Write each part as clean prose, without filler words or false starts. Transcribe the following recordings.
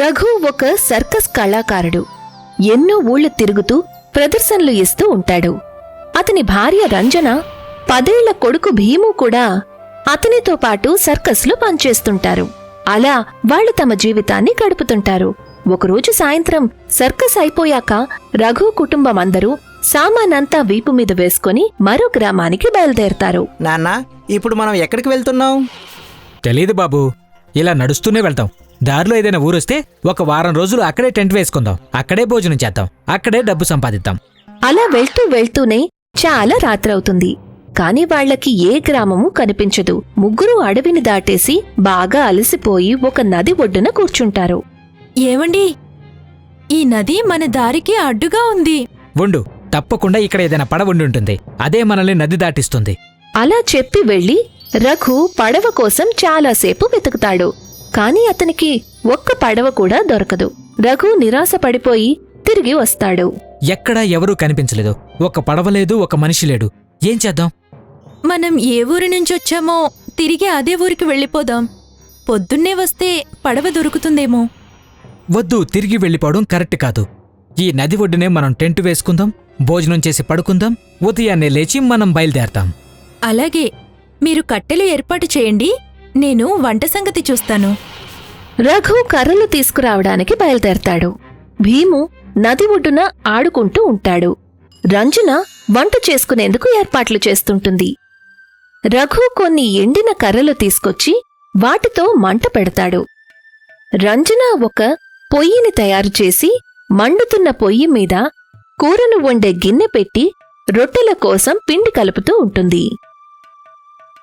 రఘు ఒక సర్కస్ కళాకారుడు. ఎన్నో ఊళ్ళు తిరుగుతూ ప్రదర్శనలు ఇస్తూ ఉంటాడు. అతని భార్య రంజన, 10 ఏళ్ల కొడుకు భీము కూడా అతనితో పాటు సర్కస్లో పనిచేస్తుంటారు. అలా వాళ్లు తమ జీవితాన్ని గడుపుతుంటారు. ఒకరోజు సాయంత్రం సర్కస్ అయిపోయాక రఘు కుటుంబం అందరూ సామానంతా వీపు మీద వేసుకుని మరో గ్రామానికి బయలుదేరతారు. నాన్నా, ఇప్పుడు మనం ఎక్కడికి వెళ్తున్నాం? తెలీదు బాబూ, ఇలా నడుస్తూనే వెళ్తాం. దారిలో ఏదైనా ఊరొస్తే ఒక వారం రోజులు అక్కడే టెంట్ వేసుకుందాం, అక్కడే భోజనం చేద్దాం, అక్కడే డబ్బు సంపాదిద్దాం. అలా వెళ్తూనే చాలా రాత్రవుతుంది. కాని వాళ్లకి ఏ గ్రామమూ కనిపించదు. ముగ్గురు అడవిని దాటేసి బాగా అలసిపోయి ఒక నది ఒడ్డున కూర్చుంటారు. ఏవండి, ఈ నది మన దారికి అడ్డుగా ఉంది. ఉండు, తప్పకుండా ఇక్కడ ఏదైనా పడవ ఉండుంటుంది. అదే మనల్ని నది దాటిస్తుంది. అలా చెప్పి వెళ్లి రఘు పడవ కోసం చాలాసేపు వెతుకుతాడు. కాని అతనికి ఒక్క పడవ కూడా దొరకదు. రఘు నిరాశ పడిపోయి తిరిగి వస్తాడు. ఎక్కడా ఎవరూ కనిపించలేదు. ఒక పడవ లేదు, ఒక మనిషి లేడు. ఏం చేద్దాం? మనం ఏ ఊరి నుంచొచ్చామో తిరిగి అదే ఊరికి వెళ్ళిపోదాం. పొద్దున్నే వస్తే పడవ దొరుకుతుందేమో. వద్దు, తిరిగి వెళ్ళిపోవడం కరెక్ట్ కాదు. ఈ నది ఒడ్డునే మనం టెంటు వేసుకుందాం, భోజనం చేసి పడుకుందాం, ఉదయాన్నే లేచి మనం బయలుదేరతాం. అలాగే, మీరు కట్టెలు ఏర్పాటు చేయండి, నేను వంట సంగతి చూస్తాను. రఘు కర్రలు తీసుకురావడానికి బయలుదేరతాడు. భీము నది ఒడ్డున ఆడుకుంటూ ఉంటాడు. రంజన వంట చేసుకునేందుకు ఏర్పాట్లు చేస్తుంటుంది. రఘు కొన్ని ఎండిన కర్రలు తీసుకొచ్చి వాటితో మంట పెడతాడు. రంజన ఒక పొయ్యిని తయారుచేసి మండుతున్న పొయ్యి మీద కూరను వండే గిన్నె పెట్టి రొట్టెల కోసం పిండి కలుపుతూ ఉంటుంది.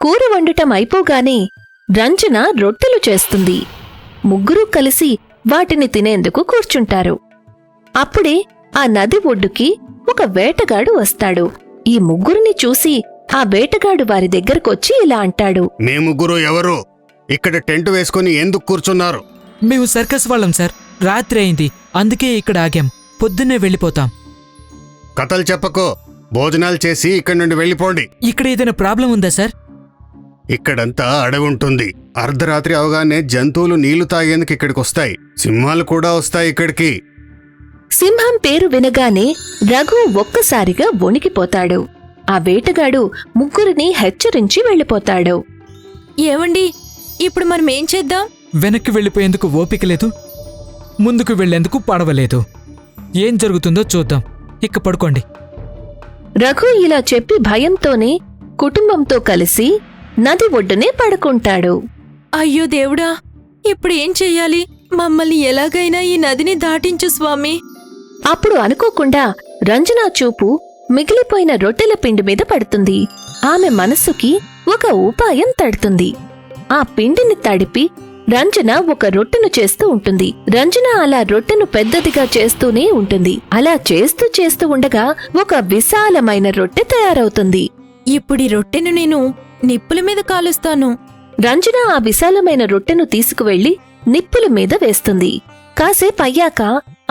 కూర వండటం అయిపోగానే రంజన రొట్టెలు చేస్తుంది. ముగ్గురూ కలిసి వాటిని తినేందుకు కూర్చుంటారు. అప్పుడే ఆ నది ఒడ్డుకి ఒక వేటగాడు వస్తాడు. ఈ ముగ్గురిని చూసి ఆ వేటగాడు వారి దగ్గరకొచ్చి ఇలా అంటాడు. మీ ముగ్గురు ఎవరు? ఇక్కడ టెంట్ వేసుకుని ఎందుకు కూర్చున్నారు? మేము సర్కస్ వాళ్ళం సార్. రాత్రి అయింది, అందుకే ఇక్కడ ఆగాం. పొద్దున్నే వెళ్ళిపోతాం. కథలు చెప్పకో, భోజనాలు చేసి ఇక్కడి నుండి వెళ్ళిపోండి. ఇక్కడ ఏదైనా ప్రాబ్లం ఉందా సార్? ఇక్కడంతా అడవి ఉంటుంది. అర్ధరాత్రి అవగానే జంతువులు నీళ్లు తాగేందుకు ఇక్కడికి వస్తాయి. సింహాలు కూడా వస్తాయి ఇక్కడికి. సింహం పేరు వినగానే రఘు ఒక్కసారిగా వణికిపోతాడు. ఆ వేటగాడు ముగ్గురిని హెచ్చరించి వెళ్ళిపోతాడు. ఏవండి, ఇప్పుడు మనం ఏం చేద్దాం? వెనక్కి వెళ్ళిపోయేందుకు ఓపిక లేదు, ముందుకు వెళ్లేందుకు పడవలేదు. ఏం జరుగుతుందో చూద్దాం. ఇక్క పడుకోండి. రఘు ఇలా చెప్పి భయంతోనే కుటుంబంతో కలిసి నది ఒడ్డునే పడుకుంటాడు. అయ్యో దేవుడా, ఇప్పుడు ఏం చెయ్యాలి? మమ్మల్ని ఎలాగైనా ఈ నదిని దాటించు స్వామి. అప్పుడు అనుకోకుండా రంజన చూపు మిగిలిపోయిన రొట్టెల పిండి మీద పడుతుంది. ఆమె మనస్సుకి ఒక ఉపాయం తడుతుంది. ఆ పిండిని తడిపి రంజన ఒక రొట్టెను చేస్తూ ఉంటుంది. రంజన అలా రొట్టెను పెద్దదిగా చేస్తూనే ఉంటుంది. అలా చేస్తూ ఉండగా ఒక విశాలమైన రొట్టె తయారవుతుంది. ఇప్పుడీ రొట్టెను నేను నిప్పుల మీద కాలుస్తాను. రంజన ఆ విశాలమైన రొట్టెను తీసుకువెళ్లి నిప్పుల మీద వేస్తుంది. కాసేపయ్యాక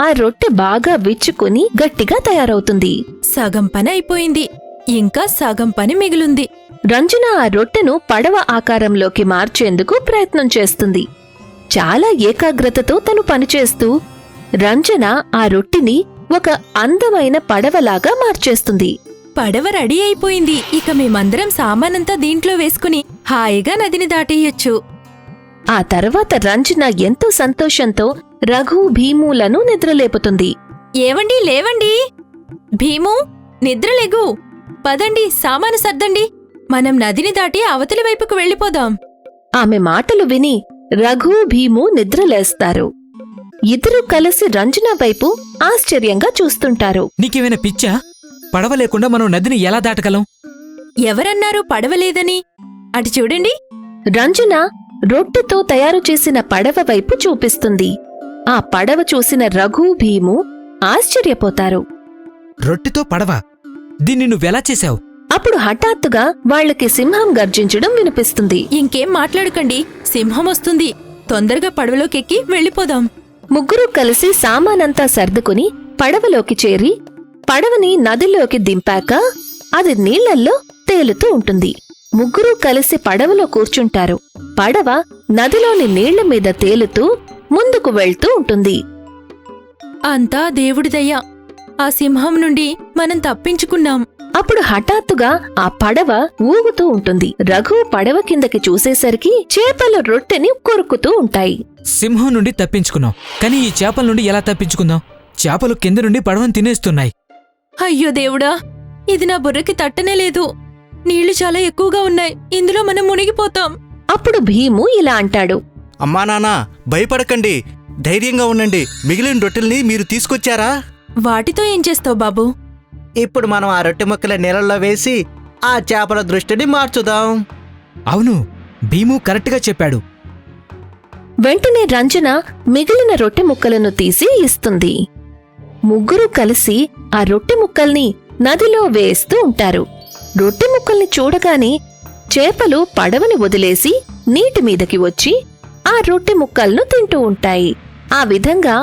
ఆ రొట్టె బాగా విచ్చుకుని గట్టిగా తయారవుతుంది. సగం పని అయిపోయింది, ఇంకా సగం పని మిగిలుంది. రంజన ఆ రొట్టెను పడవ ఆకారంలోకి మార్చేందుకు ప్రయత్నం చేస్తుంది. చాలా ఏకాగ్రతతో తను పనిచేస్తూ రంజన ఆ రొట్టెని ఒక అందమైన పడవలాగా మార్చేస్తుంది. పడవ రెడీ అయిపోయింది. ఇక మేమందరం సామానంతా దీంట్లో వేసుకుని హాయిగా నదిని దాటేయొచ్చు. ఆ తర్వాత రంజన ఎంతో సంతోషంతో రఘు, భీములను నిద్రలేపుతుంది. ఏవండి, లేవండి! భీము, నిద్రలేగు! పదండి, సామాను సర్దండి, మనం నదిని దాటి అవతలి వైపుకు వెళ్ళిపోదాం. ఆమె మాటలు విని రఘు, భీము నిద్రలేస్తారు. ఇద్దరూ కలిసి రంజన వైపు ఆశ్చర్యంగా చూస్తుంటారు. నీకేమైనా పిచ్చా? పడవ లేకుండా మనం నదిని ఎలా దాటగలం? ఎవరన్నారు పడవలేదని? అటు చూడండి. రంజన రొట్టెతో తయారు చేసిన పడవ వైపు చూపిస్తుంది. ఆ పడవ చూసిన రఘు, భీము ఆశ్చర్యపోతారు. రొట్టెతో పడవ? దీన్ని నువ్వెలా చేశావు? అప్పుడు హఠాత్తుగా వాళ్లకి సింహం గర్జించడం వినిపిస్తుంది. ఇంకేం మాట్లాడకండి, సింహం వస్తుంది. తొందరగా పడవలోకెక్కి వెళ్ళిపోదాం. ముగ్గురూ కలిసి సామానంతా సర్దుకుని పడవలోకి చేరి పడవని నదిలోకి దింపాక అది నీళ్లల్లో తేలుతూ ఉంటుంది. ముగ్గురూ కలిసి పడవలో కూర్చుంటారు. పడవ నదిలోని నీళ్ల మీద తేలుతూ ముందుకు వెళ్తూ ఉంటుంది. అంతా దేవుడిదయ్యా. ఆ సింహం నుండి మనం తప్పించుకున్నాం. అప్పుడు హఠాత్తుగా ఆ పడవ ఊగుతూ ఉంటుంది. రఘు పడవ కిందకి చూసేసరికి చేపలు రొట్టెని కొరుకుతూ ఉంటాయి. సింహం నుండి తప్పించుకున్నాం, కానీ ఈ చేపల నుండి ఎలా తప్పించుకుందాం? చేపలు కింద నుండి పడవను తినేస్తున్నాయి. అయ్యో దేవుడా, ఇది నా బుర్రకి తట్టనే లేదు. నీళ్లు చాలా ఎక్కువగా ఉన్నాయి, ఇందులో మనం మునిగిపోతాం. అప్పుడు భీము ఇలా అంటాడు. అమ్మా నాన్న భయపడకండి, ధైర్యంగా ఉండండి. మిగిలిన రొట్టెల్ని మీరు తీసుకొచ్చారా? వాటితో ఏం చేస్తావు బాబు? ఇప్పుడు మనం ఆ రొట్టె ముక్కల నీళ్ళల్లో వేసి ఆ చేపల దృష్టిని మార్చుదాం. అవును, భీము కరెక్ట్గా చెప్పాడు. వెంటనే రంజన మిగిలిన రొట్టె ముక్కలను తీసి ఇస్తుంది. ముగ్గురు కలిసి ఆ రొట్టె ముక్కల్ని నదిలో వేస్తూ ఉంటారు. రొట్టె ముక్కల్ని చూడగానే చేపలు పడవని వదిలేసి నీటి మీదకి వచ్చి ఆ రొట్టె ముక్కలను తింటూ ఉంటాయి. ఆ విధంగా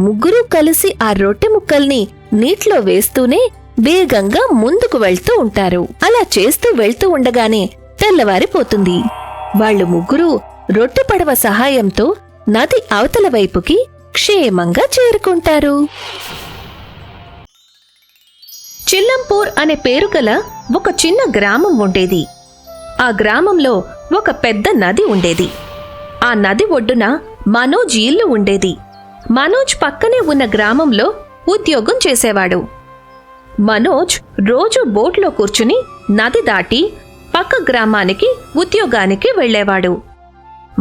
ముగ్గురూ కలిసి ఆ రొట్టె ముక్కల్ని నీటిలో వేస్తూనే వేగంగా ముందుకు వెళ్తూ ఉంటారు. అలా చేస్తూ వెళ్తూ ఉండగానే తెల్లవారిపోతుంది. వాళ్ళు ముగ్గురూ రొట్టె పడవ సహాయంతో నది అవతల వైపుకి క్షేమంగా చేరుకుంటారు. చిల్లంపూర్ అనే పేరు గల ఒక చిన్న గ్రామం ఉండేది. ఆ గ్రామంలో ఒక పెద్ద నది ఉండేది. ఆ నది ఒడ్డున మనోజ్ ఇల్లు ఉండేది. మనోజ్ పక్కనే ఉన్న గ్రామంలో ఉద్యోగం చేసేవాడు. మనోజ్ రోజు బోట్లో కూర్చుని నది దాటి పక్క గ్రామానికి ఉద్యోగానికి వెళ్లేవాడు.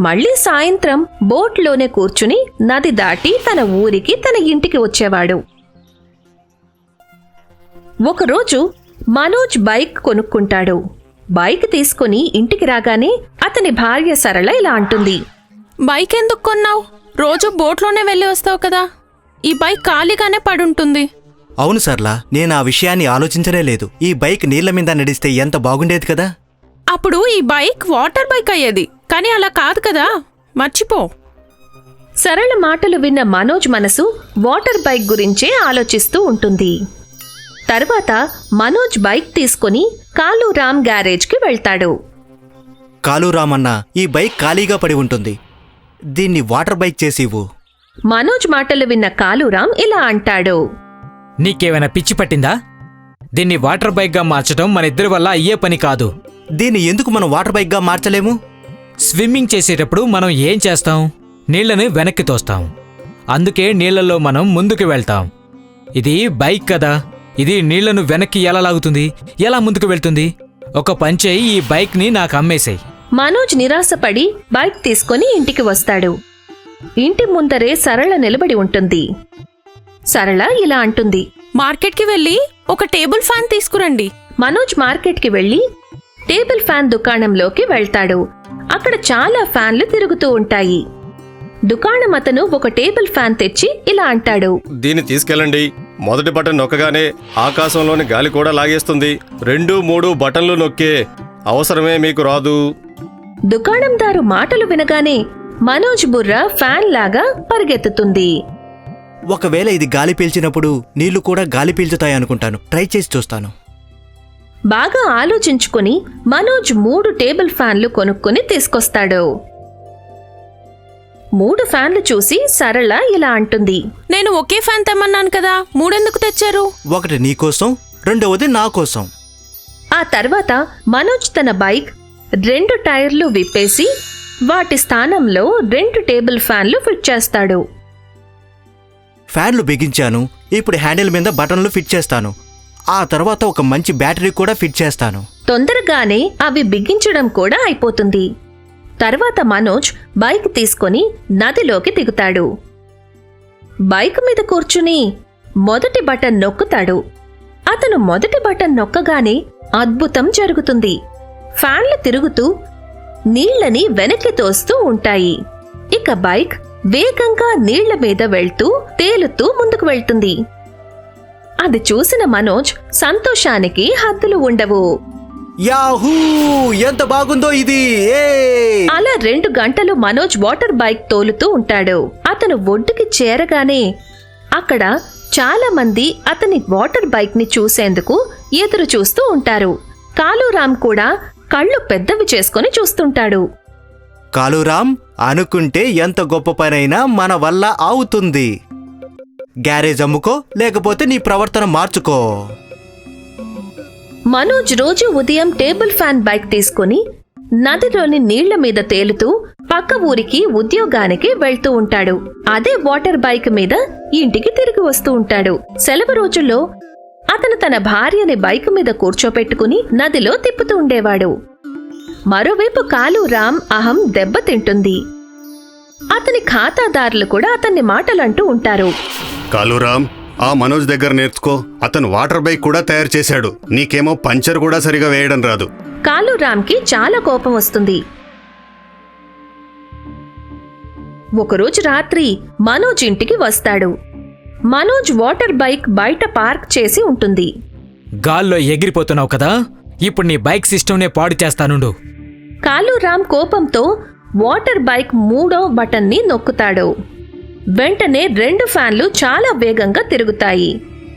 మళ్లీ సాయంత్రం బోట్లోనే కూర్చుని నది దాటి తన ఊరికి, తన ఇంటికి వచ్చేవాడు. ఒకరోజు మనోజ్ బైక్ కొనుక్కుంటాడు. బైక్ తీసుకుని ఇంటికి రాగానే అతని భార్య సరళ ఇలా అంటుంది. బైక్ ఎందుకు కొన్నావు? రోజు బోట్లోనే వెళ్ళి వస్తావు కదా, ఈ బైక్ ఖాళీగానే పడుంటుంది. అవును సర్లా, నేను ఆ విషయాన్ని ఆలోచించనే లేదు. ఈ బైక్ నీళ్ల మీద నడిస్తే ఎంత బాగుండేది కదా. అప్పుడు ఈ బైక్ వాటర్ బైక్ అయ్యేది, కానీ అలా కాదు కదా, మర్చిపో. సరళ మాటలు విన్న మనోజ్ మనసు వాటర్ బైక్ గురించే ఆలోచిస్తూ ఉంటుంది. తర్వాత మనోజ్ బైక్ తీసుకుని కాలూరామ్ గ్యారేజ్కి వెళ్తాడు. కాలూరామన్న, ఈ బైక్ ఖాళీగా పడి ఉంటుంది, దీన్ని వాటర్ బైక్ చేసి ఇవ్వు. మనోజ్ మాటలు విన్న కాలూరామ్ ఇలా అంటాడు. నీకేమైనా పిచ్చి పట్టిందా? దీన్ని వాటర్ బైక్గా మార్చడం మన ఇద్దరి వల్ల అయ్యే పని కాదు. దీన్ని ఎందుకు మనం వాటర్ బైక్గా మార్చలేము? స్విమ్మింగ్ చేసేటప్పుడు మనం ఏం చేస్తాం? నీళ్లను వెనక్కి తోస్తాం. అందుకే నీళ్లలో మనం ముందుకు వెళ్తాం. ఇది బైక్ కదా, ఇది నీళ్లను వెనక్కి ఎలా లాగుతుంది, ఎలా ముందుకు వెళ్తుంది? ఒక పంచేయి, ఈ బైక్ని నాకు అమ్మేసేయ్. మనోజ్ నిరాశపడి బైక్ తీసుకుని ఇంటికి వస్తాడు. ఇంటి ముందరే సరళ నిలబడి ఉంటుంది. సరళ ఇలా అంటుంది. మార్కెట్కి వెళ్ళి ఒక టేబుల్ ఫ్యాన్ తీసుకురండి. మనోజ్ మార్కెట్కి వెళ్లి టేబుల్ ఫ్యాన్ దుకాణంలోకి వెళ్తాడు. అక్కడ చాలా ఫ్యాన్లు తిరుగుతూ ఉంటాయి. దుకాణం అతను ఒక టేబుల్ ఫ్యాన్ తెచ్చి ఇలా అంటాడు. దీన్ని తీసుకెళ్ళండి. మొదటి బటన్ నొక్కగానే ఆకాశంలోని గాలి కూడా లాగేస్తుంది. 2, 3 బటన్లు నొక్కే అవసరమే మీకు రాదు. దుకాణందారు మాటలు వినగానే మనోజ్ బుర్ర ఫ్యాన్ లాగా పరిగెత్తుతుంది. ఒకవేళ ఇది గాలి పీల్చినప్పుడు నీళ్లు కూడా గాలి పీల్చుతాయి అనుకుంటాను. ట్రై చేసి చూస్తాను. బాగా ఆలోచించుకుని మనోజ్ 3 టేబుల్ ఫ్యాన్లు కొనుక్కుని తీసుకొస్తాడు. 3 ఫ్యాన్లు చూసి సరళ ఇలా అంటుంది. నేను ఒకే ఫ్యాన్ తెమ్మన్నాను కదా, 3 ఎందుకు తెచ్చారు? ఒకటి నీకోసం, రెండవది నా కోసం. ఆ తర్వాత మనోజ్ తన బైక్ 2 టైర్లు విప్పేసి వాటి స్థానంలో 2 టేబుల్ ఫ్యాన్లు ఫిట్ చేస్తాడు. ఫ్యాన్లు బిగించాను. ఇప్పుడు హ్యాండిల్ మీద బటన్లు ఫిట్ చేస్తాను. ఆ తర్వాత ఒక మంచి బ్యాటరీ కూడా ఫిట్ చేస్తాను. తొందరగానే అవి బిగించడం కూడా అయిపోతుంది. తర్వాత మనోజ్ బైక్ తీసుకొని నదిలోకి దిగుతాడు. బైక్ మీద కూర్చుని మొదటి బటన్ నొక్కుతాడు. అతను మొదటి బటన్ నొక్కగానే అద్భుతం జరుగుతుంది. ఫ్యాన్లు తిరుగుతూ నీళ్లని వెనక్కి తోస్తూ ఉంటాయి. ఇక బైక్ వేగంగా నీళ్ల మీద వెళ్తూ తేలుతూ ముందుకు వెళ్తుంది. అది చూసిన మనోజ్ సంతోషానికి హద్దులు ఉండవు. యాహూ, ఎంత బాగుందో ఇది! అలా 2 గంటలు మనోజ్ వాటర్ బైక్ తోలుతూ ఉంటాడు. అతను ఒడ్డుకి చేరగానే అక్కడ చాలా మంది అతని వాటర్ బైక్ ని చూసేందుకు ఎదురు చూస్తూ ఉంటారు. కాలూరామ్ కూడా కళ్ళు పెద్దవి చేసుకుని చూస్తుంటాడు. కాలురామ్, అనుకుంటే ఎంత గొప్ప పనైనా మన వల్ల అవుతుంది. గ్యారేజ్ అమ్ముకో, లేకపోతే నీ ప్రవర్తన మార్చుకో. మనోజ్ రోజు ఉదయం టేబుల్ ఫ్యాన్ బైక్ తీసుకుని నదిలోని నీళ్ల మీద తేలుతూ పక్క ఊరికి ఉద్యోగానికి వెళ్తూ ఉంటాడు. అదే వాటర్ బైక్ మీద ఇంటికి తిరిగి వస్తూ ఉంటాడు. సెలవు రోజుల్లో అతను తన భార్యని బైక్ మీద కూర్చోపెట్టుకుని నదిలో తిప్పుతూ ఉండేవాడు. మరోవైపు కాలురామ్ అహం దెబ్బతింటుంది. అతని ఖాతాదారులు కూడా అతన్ని మాటలంటూ ఉంటారు. కాలురామ్, ఆ మనోజ్ దగ్గర నేర్చుకో. అతను వాటర్ బైక్ కూడా తయారు చేశాడు. నీకేమో పంచర్ కూడా సరిగా వేయడం రాదు. కాలురామ్కి చాలా కోపం వస్తుంది. ఒకరోజు రాత్రి మనోజ్ ఇంటికి వస్తాడు. మనోజ్ వాటర్ బైక్ బయట పార్క్ చేసి ఉంటుంది. గాల్లో ఎగిరిపోతున్నావు కదా, ఇప్పుడు నీ బైక్ సిస్టమ్నే పాడు చేస్తానుండు. కాలురామ్ కోపంతో వాటర్ బైక్ 3వ బటన్ని నొక్కుతాడు. వెంటనే 2 ఫ్యాన్లు చాలా వేగంగా తిరుగుతాయి.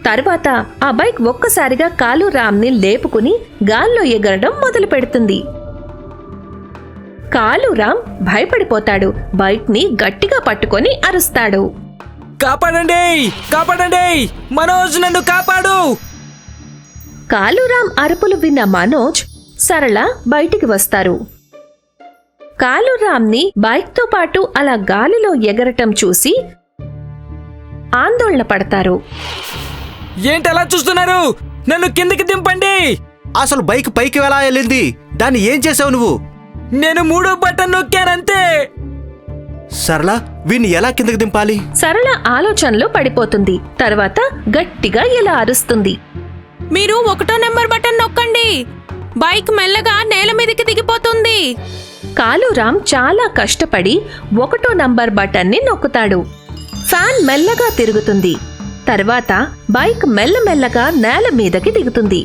తర్వాత ఆ బైక్ ఒక్కసారిగా కాలురామ్ని లేపుకుని గాల్లో ఎగరడం మొదలు పెడుతుంది. కాలురామ్ భయపడిపోతాడు. బైక్ని గట్టిగా పట్టుకొని అరుస్తాడు. కాపాడండి, కాపాడండి, మనోజ్ నన్ను కాపాడు. కాలురామ్ అరుపులు విన్న మనోజ్, సరళ బయటికి వస్తారు. కాలురామ్ని బైక్తో పాటు అలా గాలిలో ఎగరటం చూసి ఆందోళన పడతారు. ఏంటలా చూస్తున్నారు? నన్ను కిందకి దింపండి. అసలు బైక్ పైకి ఎలా వెళ్ళింది? దాన్ని ఏం చేసావు నువ్వు? నేను 3వ బటన్ నొక్కానంతే. సరళ, వీణ్ణి ఎలా కిందకి దింపాలి? సరళ ఆలోచనలో పడిపోతుంది. తర్వాత గట్టిగా ఇలా అరుస్తుంది. మీరు 1వ నెంబర్ బటన్ నొక్కండి. బైక్ మెల్లగా నేల మీదకి దిగిపోతుంది. కాలురామ్ చాలా కష్టపడి 1వ నంబర్ బటన్ని నొక్కుతాడు. ఫ్యాన్ మెల్లగా తిరుగుతుంది. తర్వాత బైక్ మెల్లమెల్లగా నేల మీదకి దిగుతుంది.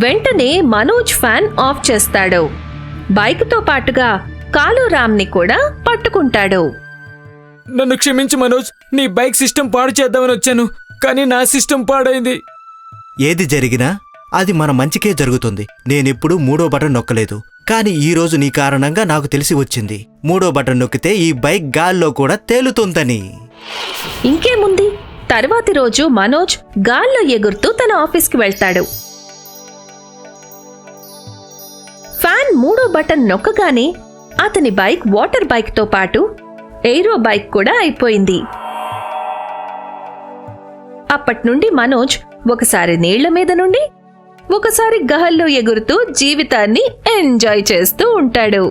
వెంటనే మనోజ్ ఫ్యాన్ ఆఫ్ చేస్తాడు. బైక్తో పాటుగా కాలురామ్ని కూడా పట్టుకుంటాడు. నన్ను క్షమించు మనోజ్, నీ బైక్ సిస్టమ్ పాడు చేద్దామని వచ్చాను, కానీ నా సిస్టమ్ పాడైంది. ఏది జరిగినా అది మన మంచికే జరుగుతుంది. నేనెప్పుడూ 3వ బటన్ నొక్కలేదు, కానీ ఈ రోజు నీ కారణంగా నాకు తెలిసి వచ్చింది. 3వ బటన్ నొక్కితే ఈ బైక్ గాల్లో కూడా తేలుతుందని. ఇంకేముంది, తర్వాతి రోజు మనోజ్ గాల్లో ఎగురుతూ తన ఆఫీస్కి వెళ్తాడు. ఫ్యాన్ 3వ బటన్ నొక్కగానే అతని బైక్ వాటర్ బైక్తో పాటు ఎయిరో బైక్ కూడా అయిపోయింది. అప్పట్నుండి మనోజ్ ఒకసారి నీళ్ల మీద నుండి ఒకసారి గాల్లో ఎగురుతూ జీవితాన్ని ఎంజాయ్ చేస్తూ ఉంటాడు.